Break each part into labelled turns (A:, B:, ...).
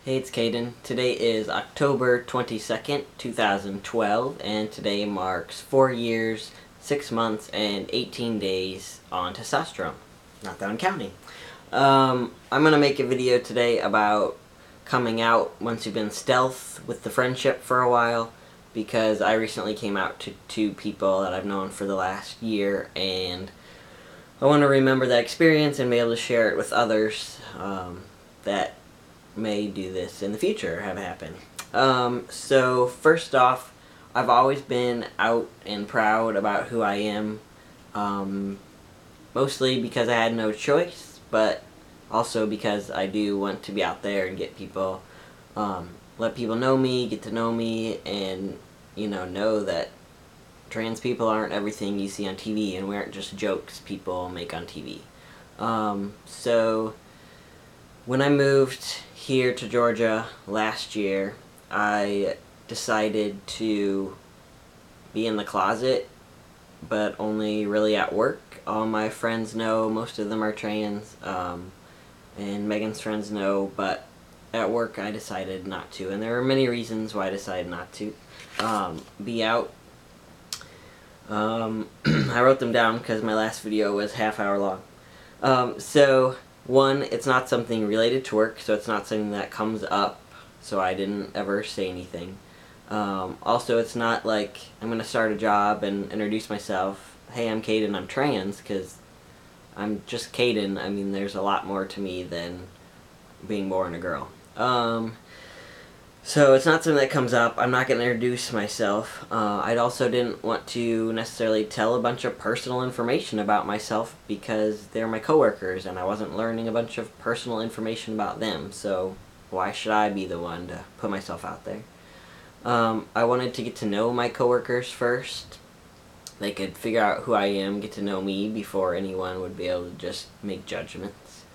A: Hey, it's Caden. Today is October 22nd, 2012, and today marks 4 years, 6 months, and 18 days on testosterone. Not that I'm counting. I'm going to make a video today about coming out once you've been stealth with the friendship for a while, because I recently came out to 2 people that I've known for the last year, and I want to remember that experience and be able to share it with others that may do this in the future or have it happen. So first off, I've always been out and proud about who I am, mostly because I had no choice, but also because I do want to be out there and get people, let people know me, get to know me, and know that trans people aren't everything you see on TV, and we aren't just jokes people make on TV. So when I moved here to Georgia last year, I decided to be in the closet, but only really at work. All my friends know, most of them are trans, and Megan's friends know, but at work I decided not to, and there are many reasons why I decided not to be out. I wrote them down because my last video was half-hour long. So one, it's not something related to work, so it's not something that comes up, so I didn't ever say anything. Also, it's not like I'm going to start a job and introduce myself, hey, I'm Caden, I'm trans, because I'm just Caden. I mean, there's a lot more to me than being born a girl. So it's not something that comes up. I'm not going to introduce myself. I also didn't want to necessarily tell a bunch of personal information about myself because they're my coworkers and I wasn't learning a bunch of personal information about them. So why should I be the one to put myself out there? I wanted to get to know my coworkers first. They could figure out who I am, get to know me before anyone would be able to just make judgments.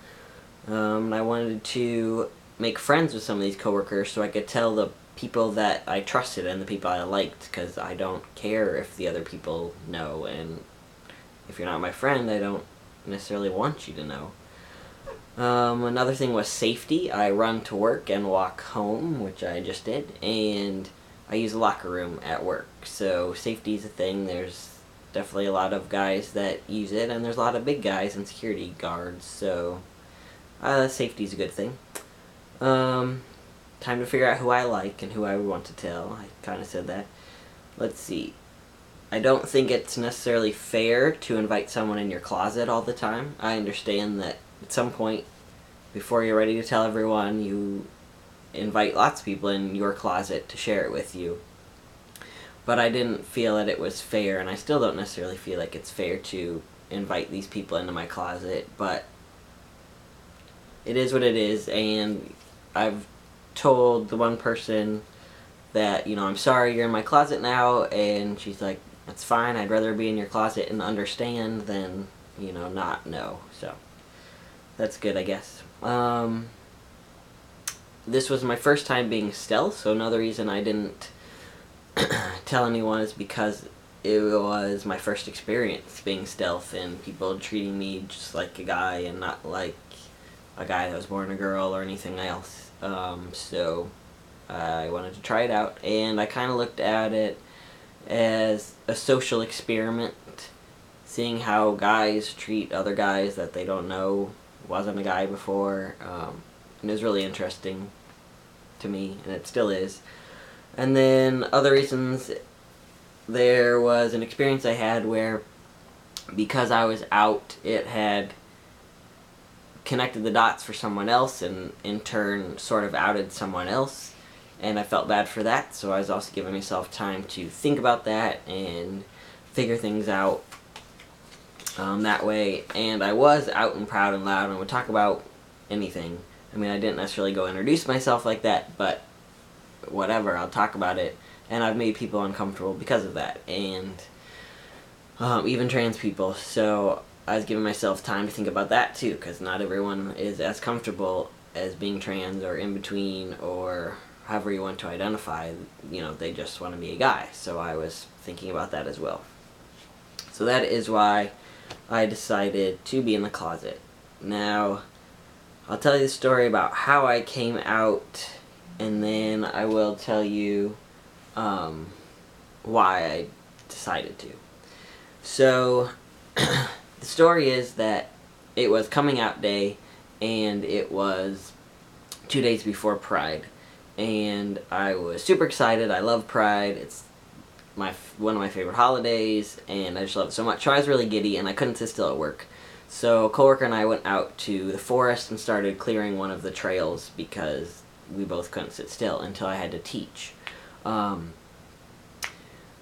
A: I wanted to make friends with some of these coworkers so I could tell the people that I trusted and the people I liked, because I don't care if the other people know, and if you're not my friend, I don't necessarily want you to know. Another thing was safety. I run to work and walk home, which I just did, and I use a locker room at work, so safety is a thing. There's definitely a lot of guys that use it, and there's a lot of big guys and security guards, so safety is a good thing. Time to figure out who I like and who I would want to tell. I kind of said that. Let's see. I don't think it's necessarily fair to invite someone in your closet all the time. I understand that at some point, before you're ready to tell everyone, you invite lots of people in your closet to share it with you. But I didn't feel that it was fair, and I still don't necessarily feel like it's fair to invite these people into my closet, but it is what it is, and I've told the one person that, I'm sorry you're in my closet now, and she's like, that's fine, I'd rather be in your closet and understand than, not know, so that's good, I guess. This was my first time being stealth, so another reason I didn't tell anyone is because it was my first experience being stealth and people treating me just like a guy and not like a guy that was born a girl or anything else. So I wanted to try it out, and I kind of looked at it as a social experiment, seeing how guys treat other guys that they don't know, wasn't a guy before, and it was really interesting to me, and it still is. And then other reasons, there was an experience I had where, because I was out, it had connected the dots for someone else, and in turn sort of outed someone else, and I felt bad for that, so I was also giving myself time to think about that and figure things out that way. And I was out and proud and loud and would talk about anything. I mean, I didn't necessarily go introduce myself like that, but whatever, I'll talk about it, and I've made people uncomfortable because of that, and even trans people, so I was giving myself time to think about that too, because not everyone is as comfortable as being trans or in between or however you want to identify. They just want to be a guy, so I was thinking about that as well. So that is why I decided to be in the closet. Now, I'll tell you the story about how I came out, and then I will tell you why I decided to. So, the story is that it was coming out day, and it was 2 days before Pride, and I was super excited. I love Pride. It's one of my favorite holidays, and I just love it so much. So I was really giddy, and I couldn't sit still at work. So a coworker and I went out to the forest and started clearing one of the trails because we both couldn't sit still until I had to teach.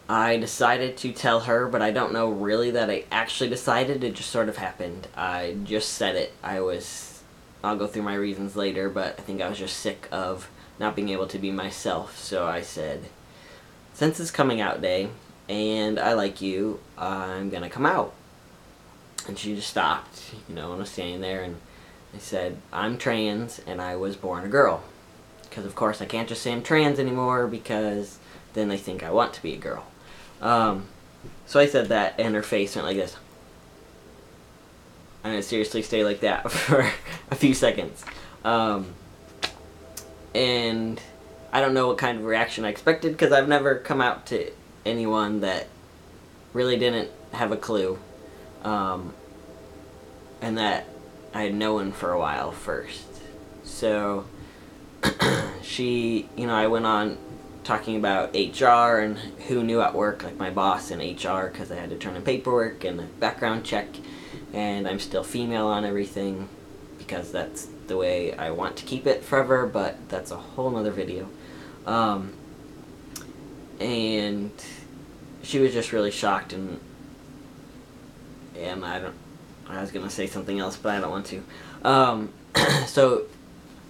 A: I decided to tell her, but I don't know really that I actually decided. It just sort of happened. I just said it. I'll go through my reasons later, but I think I was just sick of not being able to be myself. So I said, since it's coming out day, and I like you, I'm gonna come out. And she just stopped, and I was standing there, and I said, I'm trans, and I was born a girl. Because, of course, I can't just say I'm trans anymore, because then they think I want to be a girl. So I said that, and her face went like this. And it seriously stayed like that for a few seconds. And I don't know what kind of reaction I expected, because I've never come out to anyone that really didn't have a clue. And that I had known for a while first. So, I went on talking about HR and who knew at work, like my boss in HR, because I had to turn in paperwork and a background check, and I'm still female on everything, because that's the way I want to keep it forever, but that's a whole nother video. And she was just really shocked, and I was going to say something else, but I don't want to. So,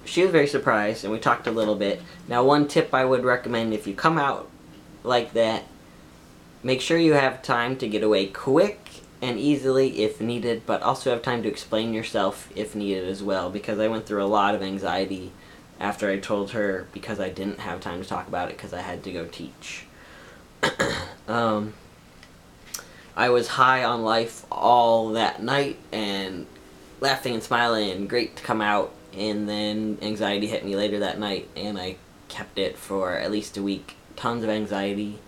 A: she was very surprised, and we talked a little bit. Now, one tip I would recommend, if you come out like that, make sure you have time to get away quick and easily if needed, but also have time to explain yourself if needed as well, because I went through a lot of anxiety after I told her, because I didn't have time to talk about it because I had to go teach. I was high on life all that night, and laughing and smiling, and great to come out, and then anxiety hit me later that night, and I kept it for at least a week. Tons of anxiety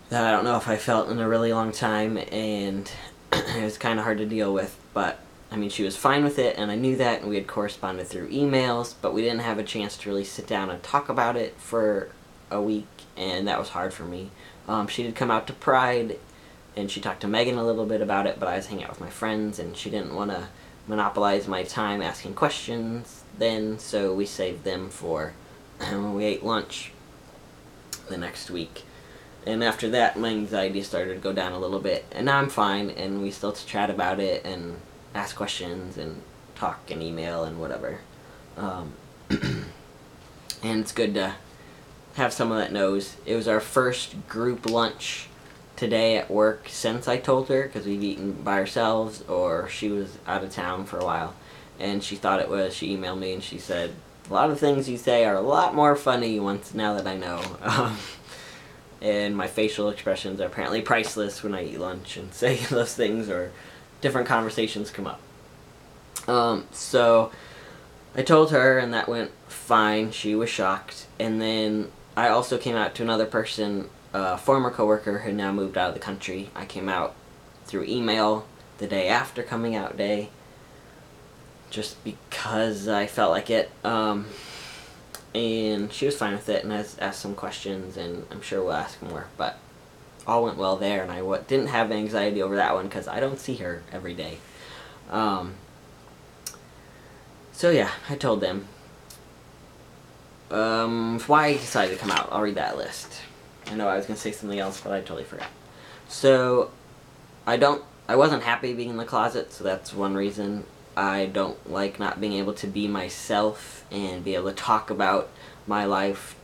A: that I don't know if I felt in a really long time, and it was kind of hard to deal with, but I mean, she was fine with it, and I knew that, and we had corresponded through emails, but we didn't have a chance to really sit down and talk about it for a week, and that was hard for me. She did come out to Pride, and she talked to Megan a little bit about it, but I was hanging out with my friends, and she didn't want to monopolize my time asking questions then, so we saved them for when we ate lunch the next week. And after that, my anxiety started to go down a little bit, and now I'm fine, and we still chat about it, and ask questions, and talk, and email, and whatever. And it's good to have someone that knows. It was our first group lunch today at work since I told her, because we've eaten by ourselves, or she was out of town for a while, and she thought it was. She emailed me and she said, a lot of things you say are a lot more funny now that I know. And my facial expressions are apparently priceless when I eat lunch and say those things, or different conversations come up. So I told her, and that went fine. She was shocked. And then I also came out to another person, a former coworker who now moved out of the country. I came out through email the day after coming out day, just because I felt like it. And she was fine with it, and asked some questions, and I'm sure we'll ask more, but all went well there, and I didn't have anxiety over that one because I don't see her every day. So yeah, I told them. Why I decided to come out, I'll read that list. I know I was going to say something else, but I totally forgot. So, I wasn't happy being in the closet, so that's one reason. I don't like not being able to be myself and be able to talk about my life,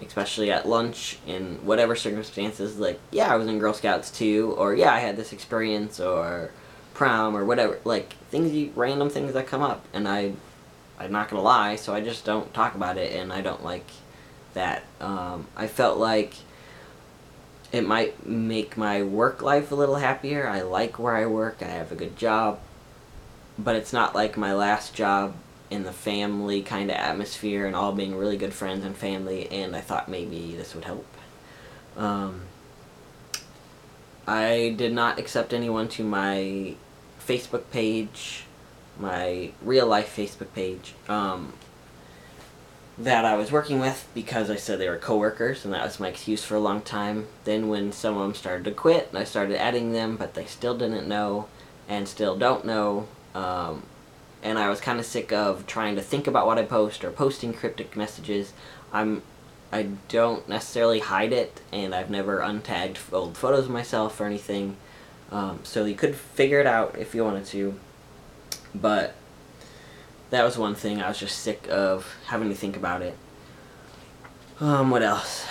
A: especially at lunch, in whatever circumstances, like, yeah, I was in Girl Scouts too, or yeah, I had this experience, or prom, or whatever, like, random things that come up, and I'm not gonna lie, so I just don't talk about it, and I don't like that. I felt like it might make my work life a little happier. I like where I work, I have a good job, but it's not like my last job in the family kind of atmosphere and all being really good friends and family, and I thought maybe this would help. I did not accept anyone to my Facebook page, my real life Facebook page, that I was working with, because I said they were coworkers, and that was my excuse for a long time. Then when some of them started to quit, I started adding them, but they still didn't know, and still don't know, and I was kind of sick of trying to think about what I post, or posting cryptic messages. I don't necessarily hide it, and I've never untagged old photos of myself or anything, so you could figure it out if you wanted to, but that was one thing. I was just sick of having to think about it. What else?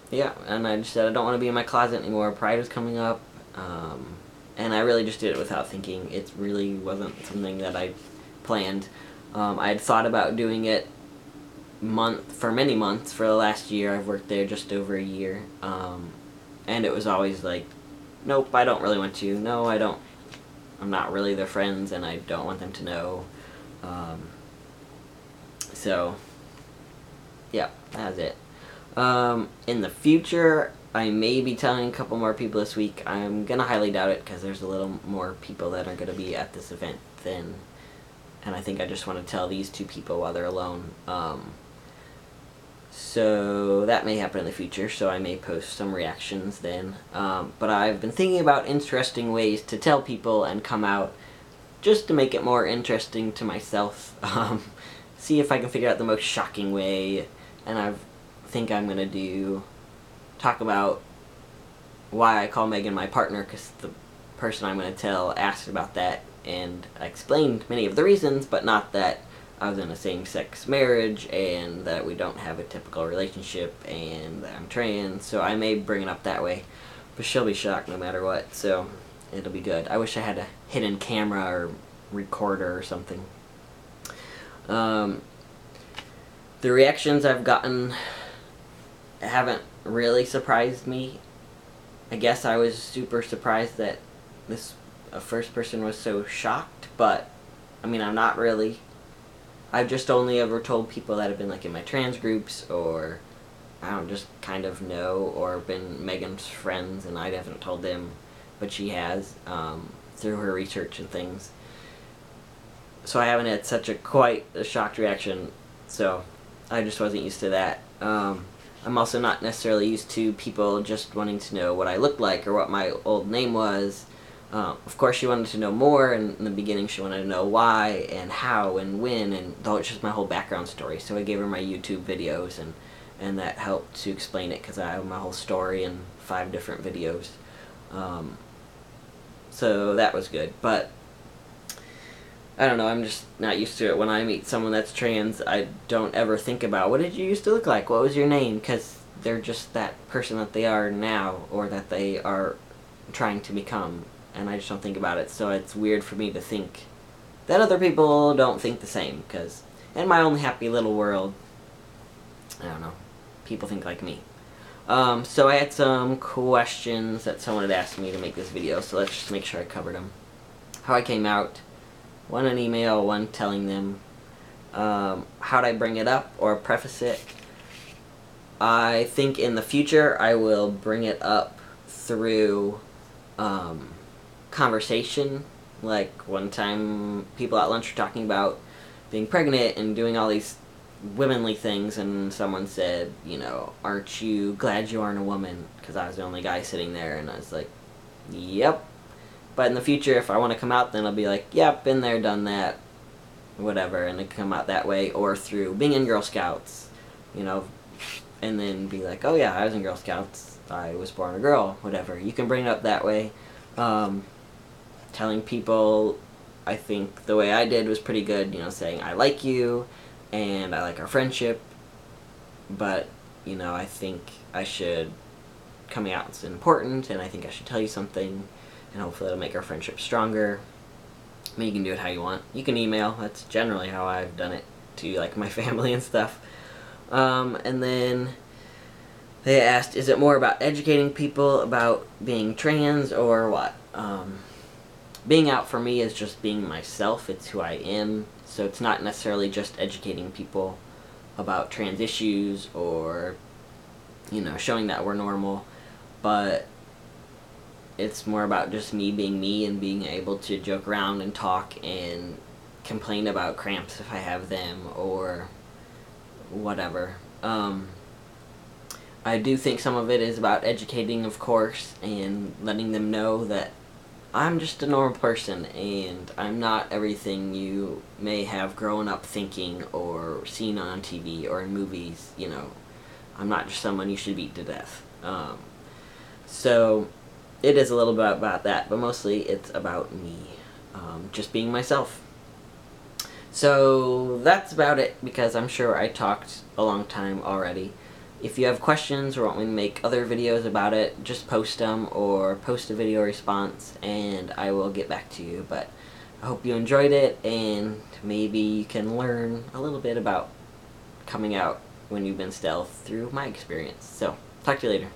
A: Yeah, and I just said I don't want to be in my closet anymore. Pride was coming up, and I really just did it without thinking. It really wasn't something that I planned. I had thought about doing it for many months. For the last year, I've worked there just over a year, and it was always like, nope, I don't really want to. No, I don't. I'm not really their friends, and I don't want them to know. So, yeah, that was it. In the future, I may be telling a couple more people this week. I'm gonna highly doubt it, because there's a little more people that are gonna be at this event than, and I think I just want to tell these 2 people while they're alone. So that may happen in the future, so I may post some reactions then. But I've been thinking about interesting ways to tell people and come out, just to make it more interesting to myself. See if I can figure out the most shocking way, and I think I'm going to talk about why I call Megan my partner, because the person I'm going to tell asked about that, and I explained many of the reasons, but not that I was in a same-sex marriage, and that we don't have a typical relationship, and that I'm trans, so I may bring it up that way. But she'll be shocked no matter what, so it'll be good. I wish I had a hidden camera or recorder or something. The reactions I've gotten haven't really surprised me. I guess I was super surprised that this first person was so shocked, but, I mean, I'm not really. I've just only ever told people that have been like in my trans groups, or I don't just kind of know, or been Megan's friends, and I haven't told them, but she has, through her research and things. So I haven't had quite a shocked reaction, so I just wasn't used to that. I'm also not necessarily used to people just wanting to know what I looked like or what my old name was. Of course she wanted to know more, and in the beginning she wanted to know why and how and when, and just my whole background story. So I gave her my YouTube videos, and that helped to explain it, because I have my whole story in 5 different videos. So that was good, but I don't know, I'm just not used to it. When I meet someone that's trans, I don't ever think about, what did you used to look like? What was your name? Because they're just that person that they are now, or that they are trying to become. And I just don't think about it, so it's weird for me to think that other people don't think the same, because in my own happy little world, I don't know, people think like me. So I had some questions that someone had asked me to make this video, so let's just make sure I covered them. How I came out, one an email, one telling them, how'd I bring it up or preface it. I think in the future I will bring it up through conversation. Like one time people at lunch were talking about being pregnant and doing all these womanly things, and someone said, you know, aren't you glad you aren't a woman? Because I was the only guy sitting there, and I was like, yep. But in the future, if I want to come out, then I'll be like, yep, been there, done that, whatever, and it come out that way, or through being in Girl Scouts, you know, and then be like, oh yeah, I was in Girl Scouts, I was born a girl, whatever. You can bring it up that way. Telling people, I think the way I did was pretty good, you know, saying I like you, and I like our friendship, but, you know, I think I should, coming out is important, and I think I should tell you something, and hopefully it'll make our friendship stronger. I mean, you can do it how you want. You can email, that's generally how I've done it to, like, my family and stuff. And then they asked, is it more about educating people about being trans, or what? being out for me is just being myself. It's who I am. So it's not necessarily just educating people about trans issues or, you know, showing that we're normal, but it's more about just me being me and being able to joke around and talk and complain about cramps if I have them or whatever. I do think some of it is about educating, of course, and letting them know that I'm just a normal person and I'm not everything you may have grown up thinking or seen on TV or in movies. You know, I'm not just someone you should beat to death. So it is a little bit about that, but mostly it's about me, just being myself. So that's about it, because I'm sure I talked a long time already. If you have questions or want me to make other videos about it, just post them or post a video response and I will get back to you. But I hope you enjoyed it, and maybe you can learn a little bit about coming out when you've been stealth through my experience. So, talk to you later.